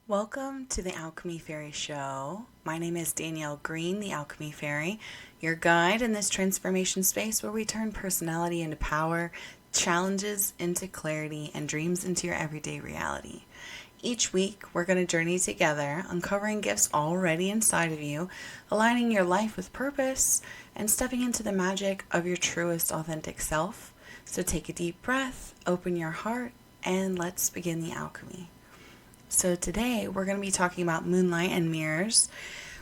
Welcome to the Alchemy Fairy Show. My name is Danielle Green, the Alchemy Fairy, your guide in this transformation space where we turn personality into power, challenges into clarity, and dreams into your everyday reality. Each week, we're going to journey together, uncovering gifts already inside of you, aligning your life with purpose, and stepping into the magic of your truest authentic self. So take a deep breath, open your heart, and let's begin the alchemy. So today we're going to be talking about Moonlight and Mirrors,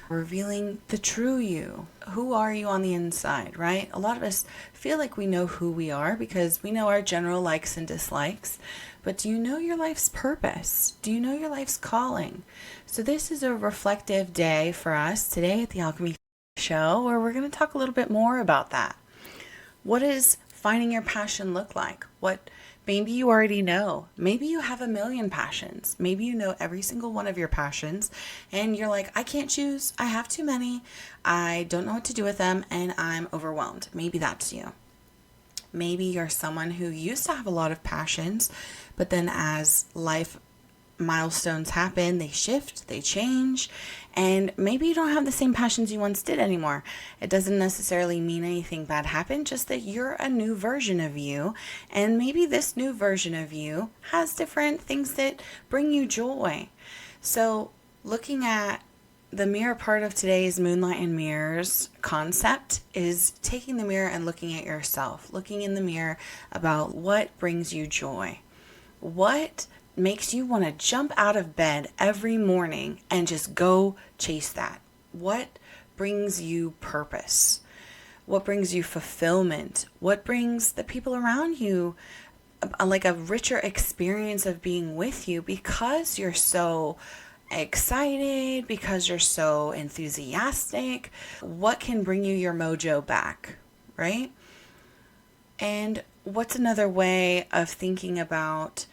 revealing the true you. Who are you on the inside, right? A lot of us feel like we know who we are because we know our general likes and dislikes. But do you know your life's purpose? Do you know your life's calling? So this is a reflective day for us today at the Alchemy Show, where we're going to talk a little bit more about that. What does finding your passion look like? What maybe you already know. Maybe you have a million passions. Maybe you know every single one of your passions and you're like, I can't choose. I have too many. I don't know what to do with them and I'm overwhelmed. Maybe that's you. Maybe you're someone who used to have a lot of passions, but then as life milestones happen, they shift, they change, and maybe you don't have the same passions you once did anymore. It doesn't necessarily mean anything bad happened, just that you're a new version of you, and maybe this new version of you has different things that bring you joy. So looking at the mirror part of today's Moonlight and Mirrors concept is taking the mirror and looking at yourself, looking in the mirror about what brings you joy. What makes you want to jump out of bed every morning and just go chase that? What brings you purpose? What brings you fulfillment? What brings the people around you like a richer experience of being with you because you're so excited, because you're so enthusiastic? What can bring you your mojo back, right? And what's another way of thinking about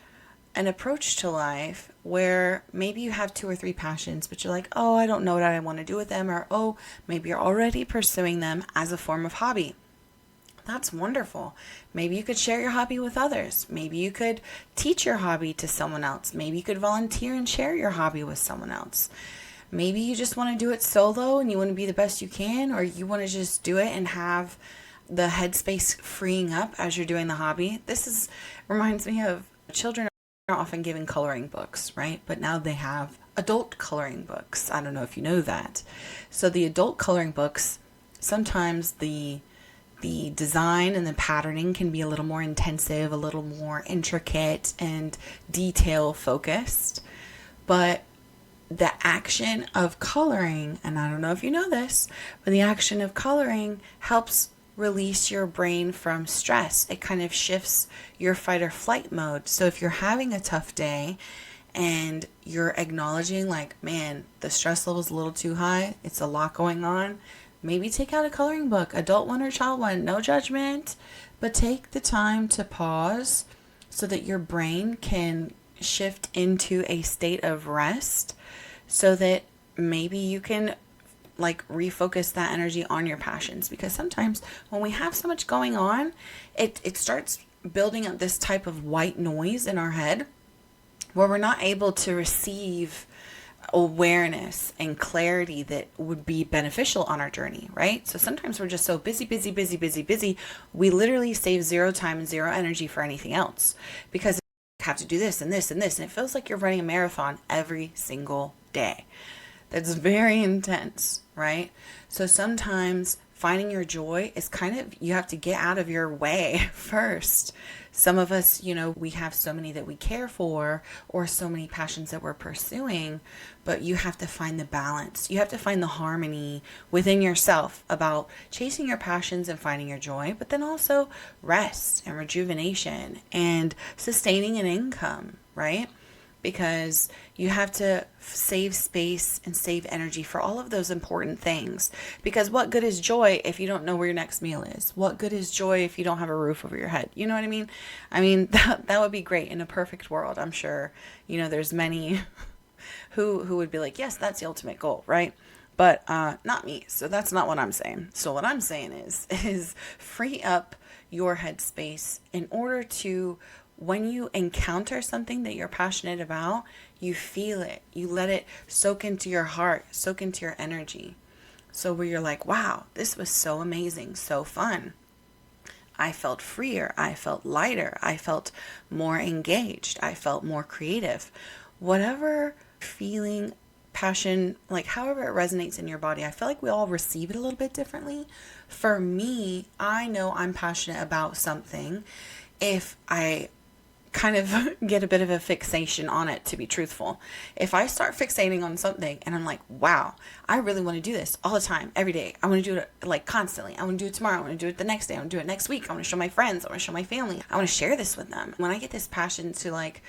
an approach to life where maybe you have 2 or 3 passions, but you're like, oh, I don't know what I want to do with them, or oh, maybe you're already pursuing them as a form of hobby. That's wonderful. Maybe you could share your hobby with others. Maybe you could teach your hobby to someone else. Maybe you could volunteer and share your hobby with someone else. Maybe you just want to do it solo and you want to be the best you can, or you want to just do it and have the headspace freeing up as you're doing the hobby. Reminds me of children are often given coloring books, right? But now they have adult coloring books. I don't know if you know that. So the adult coloring books, sometimes the design and the patterning can be a little more intensive, a little more intricate and detail focused. But the action of coloring, and I don't know if you know this, but the action of coloring helps release your brain from stress. It kind of shifts your fight or flight mode. So if you're having a tough day and you're acknowledging like, man, the stress level is a little too high, it's a lot going on, maybe take out a coloring book, adult one or child one, no judgment, but take the time to pause so that your brain can shift into a state of rest so that maybe you can like refocus that energy on your passions. Because sometimes when we have so much going on, it starts building up this type of white noise in our head where we're not able to receive awareness and clarity that would be beneficial on our journey, right? So sometimes we're just so busy, we literally save 0 time and 0 energy for anything else because you have to do this and this and this, and it feels like you're running a marathon every single day. That's very intense, right? So sometimes finding your joy is kind of, you have to get out of your way first. Some of us, we have so many that we care for or so many passions that we're pursuing, but you have to find the balance. You have to find the harmony within yourself about chasing your passions and finding your joy, but then also rest and rejuvenation and sustaining an income, right? Because you have to save space and save energy for all of those important things. Because what good is joy if you don't know where your next meal is? What good is joy if you don't have a roof over your head? You know what I mean? That would be great in a perfect world. I'm sure, there's many who would be like, yes, that's the ultimate goal, right? But not me. So that's not what I'm saying. So what I'm saying is free up your headspace in order to, when you encounter something that you're passionate about, You feel it. You let it soak into your heart, soak into your energy. So where you're like, wow, this was so amazing, so fun. I felt freer. I felt lighter. I felt more engaged. I felt more creative. Whatever feeling, passion, like however it resonates in your body, I feel like we all receive it a little bit differently. For me, I know I'm passionate about something if I kind of get a bit of a fixation on it, to be truthful. If I start fixating on something and I'm like, wow, I really want to do this all the time, every day. I want to do it like constantly. I want to do it tomorrow. I want to do it the next day. I want to do it next week. I want to show my friends. I want to show my family. I want to share this with them. When I get this passion to like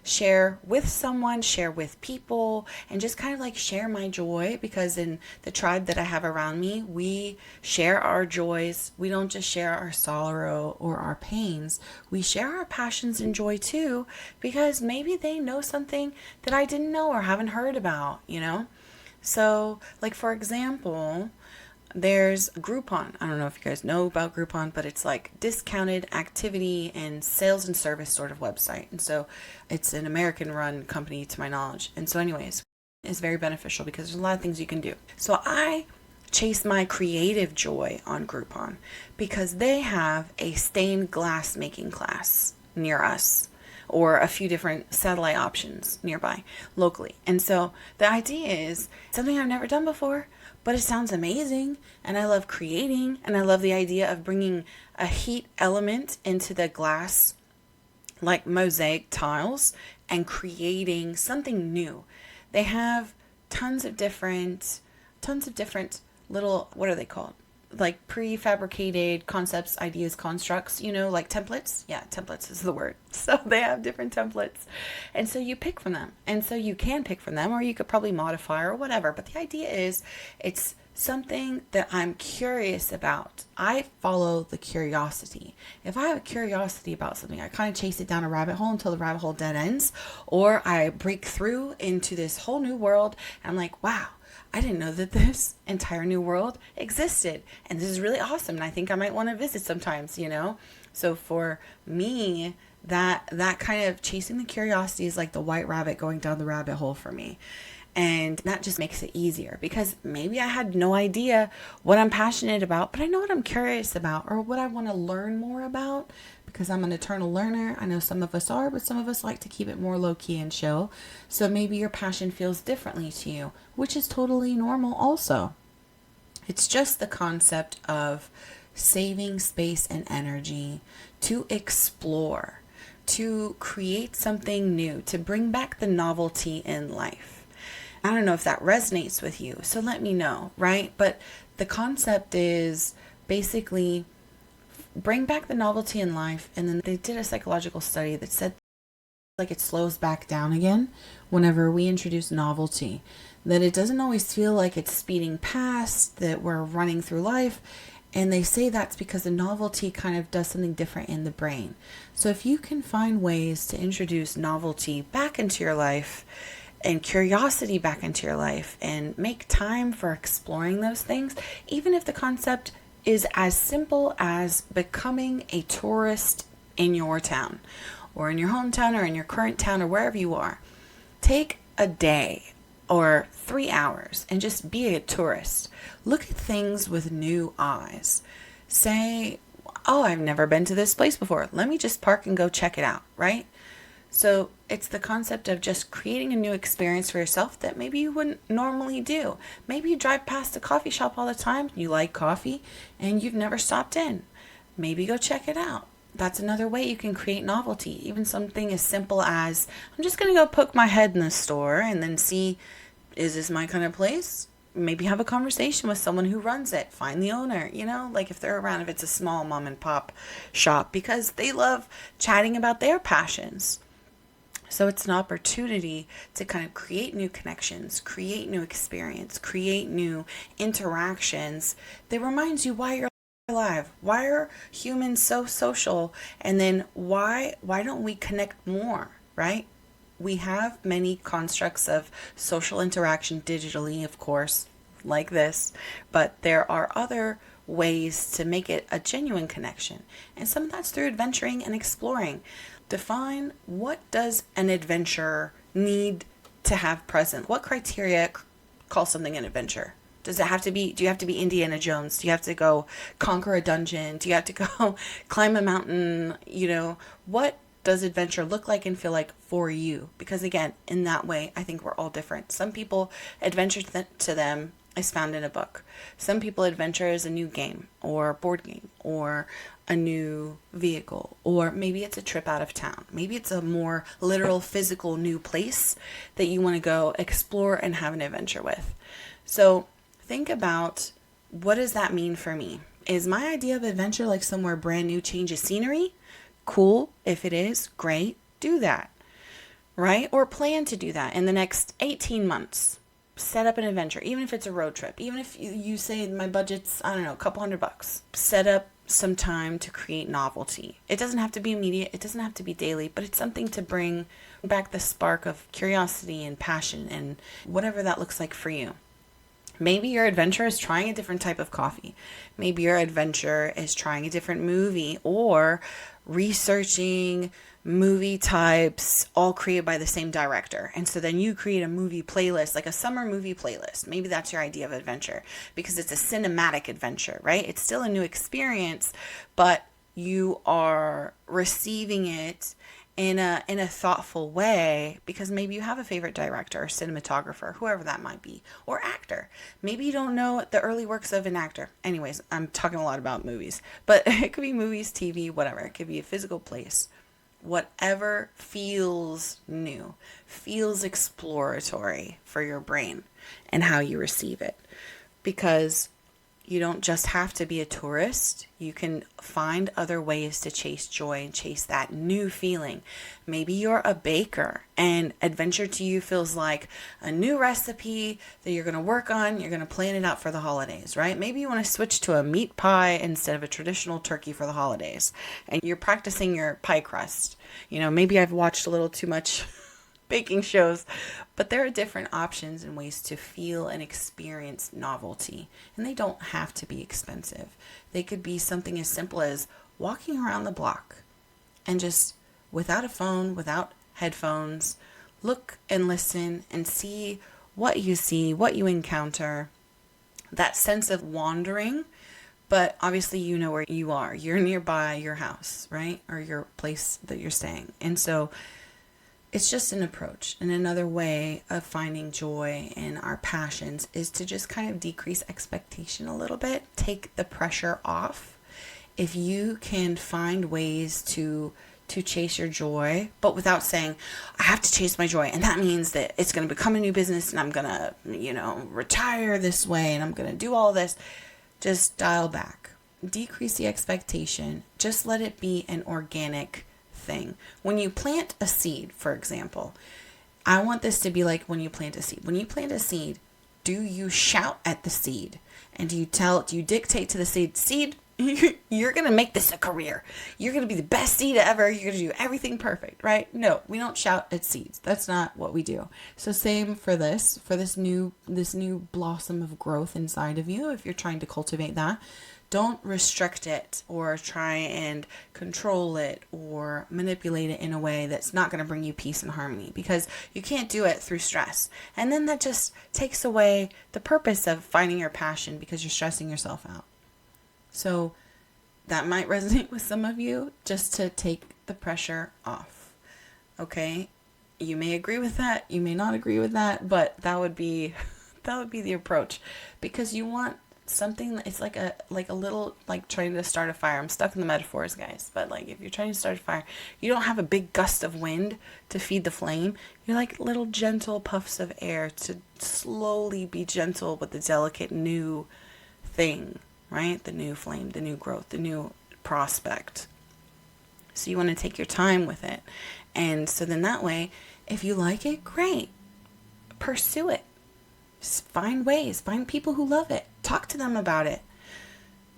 share with someone, share with people, and just kind of like share my joy, because in the tribe that I have around me, we share our joys. We don't just share our sorrow or our pains. We share our passions and joy too, because maybe they know something that I didn't know or haven't heard about, you know? So, like for example, there's Groupon. I don't know if you guys know about Groupon, but it's like discounted activity and sales and service sort of website. And so it's an American run company to my knowledge. And so anyways, it's very beneficial because there's a lot of things you can do. So I chase my creative joy on Groupon because they have a stained glass making class near us, or a few different satellite options nearby locally. And so the idea is something I've never done before, but it sounds amazing, and I love creating, and I love the idea of bringing a heat element into the glass, like mosaic tiles, and creating something new. They have tons of different little, what are they called? Like prefabricated concepts, ideas, constructs, you know, like templates. Yeah, templates is the word. So they have different templates. And so you pick from them. And so you can pick from them, or you could probably modify or whatever. But the idea is it's something that I'm curious about. I follow the curiosity. If I have a curiosity about something, I kind of chase it down a rabbit hole until the rabbit hole dead ends, or I break through into this whole new world. And I'm like, wow, I didn't know that this entire new world existed, and this is really awesome, and I think I might want to visit sometimes, you know? So for me, that kind of chasing the curiosity is like the white rabbit going down the rabbit hole for me. And that just makes it easier, because maybe I had no idea what I'm passionate about, but I know what I'm curious about or what I want to learn more about, because I'm an eternal learner. I know some of us are, but some of us like to keep it more low-key and chill. So maybe your passion feels differently to you, which is totally normal also. It's just the concept of saving space and energy to explore, to create something new, to bring back the novelty in life. I don't know if that resonates with you, so let me know, right? But the concept is basically bring back the novelty in life. And then they did a psychological study that said like it slows back down again whenever we introduce novelty, that it doesn't always feel like it's speeding past, that we're running through life. And they say that's because the novelty kind of does something different in the brain. So if you can find ways to introduce novelty back into your life and curiosity back into your life and make time for exploring those things, even if the concept is as simple as becoming a tourist in your town or in your hometown or in your current town or wherever you are, take a day or 3 hours and just be a tourist. Look at things with new eyes. Say, oh, I've never been to this place before. Let me just park and go check it out, right? So it's the concept of just creating a new experience for yourself that maybe you wouldn't normally do. Maybe you drive past a coffee shop all the time, you like coffee, and you've never stopped in. Maybe go check it out. That's another way you can create novelty. Even something as simple as, I'm just going to go poke my head in the store and then see, is this my kind of place? Maybe have a conversation with someone who runs it. Find the owner, you know, like if they're around, if it's a small mom and pop shop, because they love chatting about their passions. So it's an opportunity to kind of create new connections, create new experience, create new interactions that reminds you why you're alive. Why are humans so social? And then why don't we connect more, right? We have many constructs of social interaction digitally, of course, like this, but there are other ways to make it a genuine connection. And some of that's through adventuring and exploring. Define, what does an adventure need to have present? What criteria call something an adventure? Does it have to be, do you have to be Indiana Jones? Do you have to go conquer a dungeon? Do you have to go climb a mountain? What does adventure look like and feel like for you? Because again, in that way, I think we're all different. Some people, adventure to them is found in a book. Some people, adventure is a new game or board game or a new vehicle, or maybe it's a trip out of town. Maybe it's a more literal, physical new place that you want to go explore and have an adventure with. So think about, what does that mean for me? Is my idea of adventure like somewhere brand new, change of scenery? Cool. If it is, great. Do that. Right? Or plan to do that in the next 18 months. Set up an adventure, even if it's a road trip. Even if you say my budget's, I don't know, a couple $100. Set up some time to create novelty. It doesn't have to be immediate. It doesn't have to be daily, but it's something to bring back the spark of curiosity and passion and whatever that looks like for you. Maybe your adventure is trying a different type of coffee. Maybe your adventure is trying a different movie or researching movie types all created by the same director. And so then you create a movie playlist, like a summer movie playlist. Maybe that's your idea of adventure because it's a cinematic adventure, right? It's still a new experience, but you are receiving it in a thoughtful way because maybe you have a favorite director or cinematographer, whoever that might be, or actor. Maybe you don't know the early works of an actor. Anyways, I'm talking a lot about movies, but it could be movies, TV, whatever. It could be a physical place. Whatever feels new, feels exploratory for your brain and how you receive it. Because you don't just have to be a tourist. You can find other ways to chase joy and chase that new feeling. Maybe you're a baker and adventure to you feels like a new recipe that you're going to work on. You're going to plan it out for the holidays, right? Maybe you want to switch to a meat pie instead of a traditional turkey for the holidays. And you're practicing your pie crust. Maybe I've watched a little too much baking shows, but there are different options and ways to feel and experience novelty, and they don't have to be expensive. They could be something as simple as walking around the block and just without a phone, without headphones, look and listen and see, what you encounter, that sense of wandering. But obviously you know where you are. You're nearby your house, right? Or your place that you're staying. And so it's just an approach. And another way of finding joy in our passions is to just kind of decrease expectation a little bit, take the pressure off. If you can find ways to chase your joy, but without saying, I have to chase my joy, and that means that it's going to become a new business and I'm going to, retire this way and I'm going to do all this. Just dial back, decrease the expectation, just let it be an organic thing. When you plant a seed, for example, I want this to be like when you plant a seed. When you plant a seed, do you shout at the seed? And do you dictate to the seed, you're going to make this a career. You're going to be the best seed ever. You're going to do everything perfect, right? No, we don't shout at seeds. That's not what we do. So same for this new blossom of growth inside of you. If you're trying to cultivate that, don't restrict it or try and control it or manipulate it in a way that's not going to bring you peace and harmony, because you can't do it through stress. And then that just takes away the purpose of finding your passion because you're stressing yourself out. So that might resonate with some of you, just to take the pressure off. Okay? You may agree with that, you may not agree with that, but that would be the approach, because you want something. It's like a little, like trying to start a fire. I'm stuck in the metaphors, guys, but like if you're trying to start a fire, you don't have a big gust of wind to feed the flame. You're like little gentle puffs of air to slowly be gentle with the delicate new thing, right? The new flame, the new growth, the new prospect. So you want to take your time with it. And so then that way, if you like it, great. Pursue it. Find ways, find people who love it. Talk to them about it.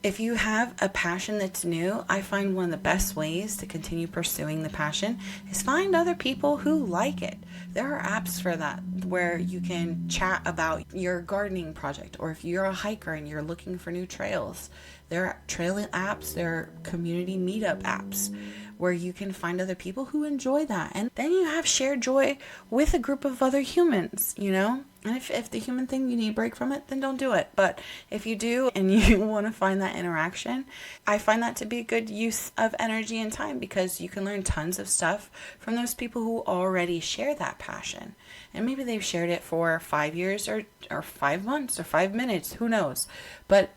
If you have a passion that's new, I find one of the best ways to continue pursuing the passion is find other people who like it. There are apps for that where you can chat about your gardening project, or if you're a hiker and you're looking for new trails, there are trail apps, there are community meetup apps where you can find other people who enjoy that. And then you have shared joy with a group of other humans, you know? And if the human thing, you need a break from it, then don't do it. But if you do and you want to find that interaction, I find that to be a good use of energy and time, because you can learn tons of stuff from those people who already share that passion. And maybe they've shared it for 5 years or 5 months or 5 minutes, who knows? But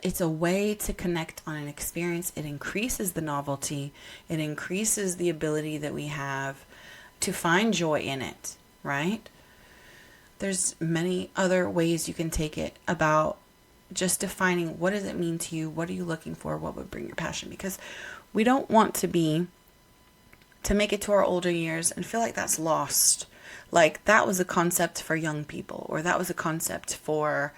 it's a way to connect on an experience. It increases the novelty. It increases the ability that we have to find joy in it, right? There's many other ways you can take it about just defining, what does it mean to you? What are you looking for? What would bring your passion? Because we don't want to make it to our older years and feel like that's lost. Like that was a concept for young people, or that was a concept for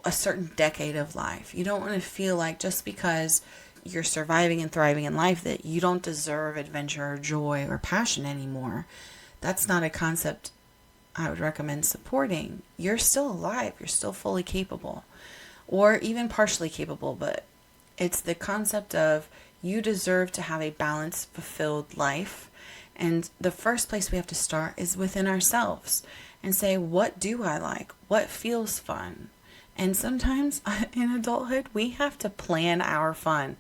a certain decade of life. You don't want to feel like just because you're surviving and thriving in life that you don't deserve adventure or joy or passion anymore. That's not a concept I would recommend supporting. You're still alive. You're still fully capable, or even partially capable, but it's the concept of you deserve to have a balanced, fulfilled life. And the first place we have to start is within ourselves and say, what do I like? What feels fun? And sometimes in adulthood, we have to plan our fun.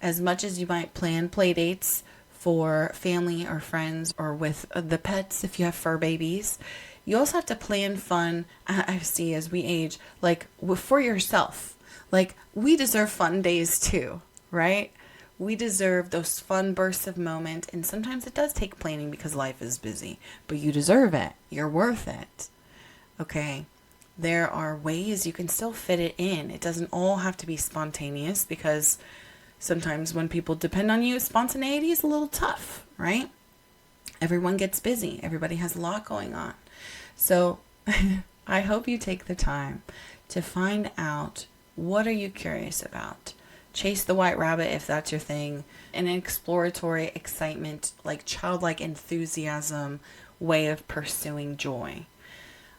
As much as you might plan play dates for family or friends, or with the pets if you have fur babies, you also have to plan fun, I see as we age, like for yourself. Like we deserve fun days too, right? We deserve those fun bursts of moment. And sometimes it does take planning because life is busy, but you deserve it. You're worth it. Okay. There are ways you can still fit it in. It doesn't all have to be spontaneous, because sometimes when people depend on you, spontaneity is a little tough, right? Everyone gets busy. Everybody has a lot going on. So I hope you take the time to find out, what are you curious about? Chase the white rabbit if that's your thing. An exploratory excitement, like childlike enthusiasm way of pursuing joy.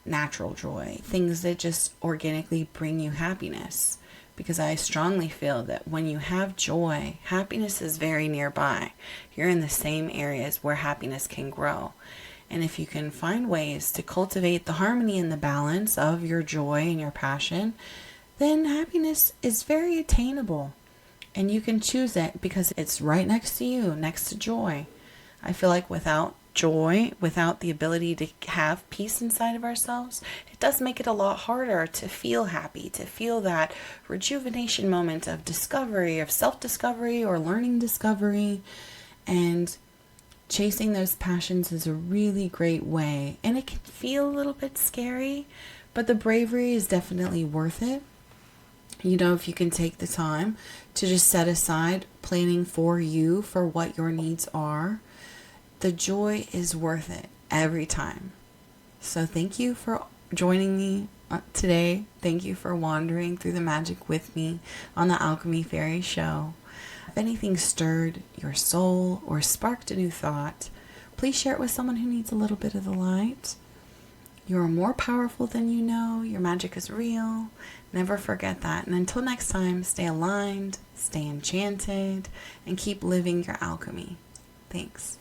Natural joy, things that just organically bring you happiness. Because I strongly feel that when you have joy, happiness is very nearby. You're in the same areas where happiness can grow. And if you can find ways to cultivate the harmony and the balance of your joy and your passion, then happiness is very attainable. And you can choose it because it's right next to you, next to joy. I feel like without joy, without the ability to have peace inside of ourselves, it does make it a lot harder to feel happy, to feel that rejuvenation moment of discovery, of self-discovery or learning discovery. And chasing those passions is a really great way. And it can feel a little bit scary, but the bravery is definitely worth it. You know, if you can take the time to just set aside planning for you, for what your needs are, the joy is worth it every time. So thank you for joining me today. Thank you for wandering through the magic with me on the Alchemy Fairy Show. If anything stirred your soul or sparked a new thought, please share it with someone who needs a little bit of the light. You are more powerful than you know. Your magic is real. Never forget that. And until next time, stay aligned, stay enchanted, and keep living your alchemy. Thanks.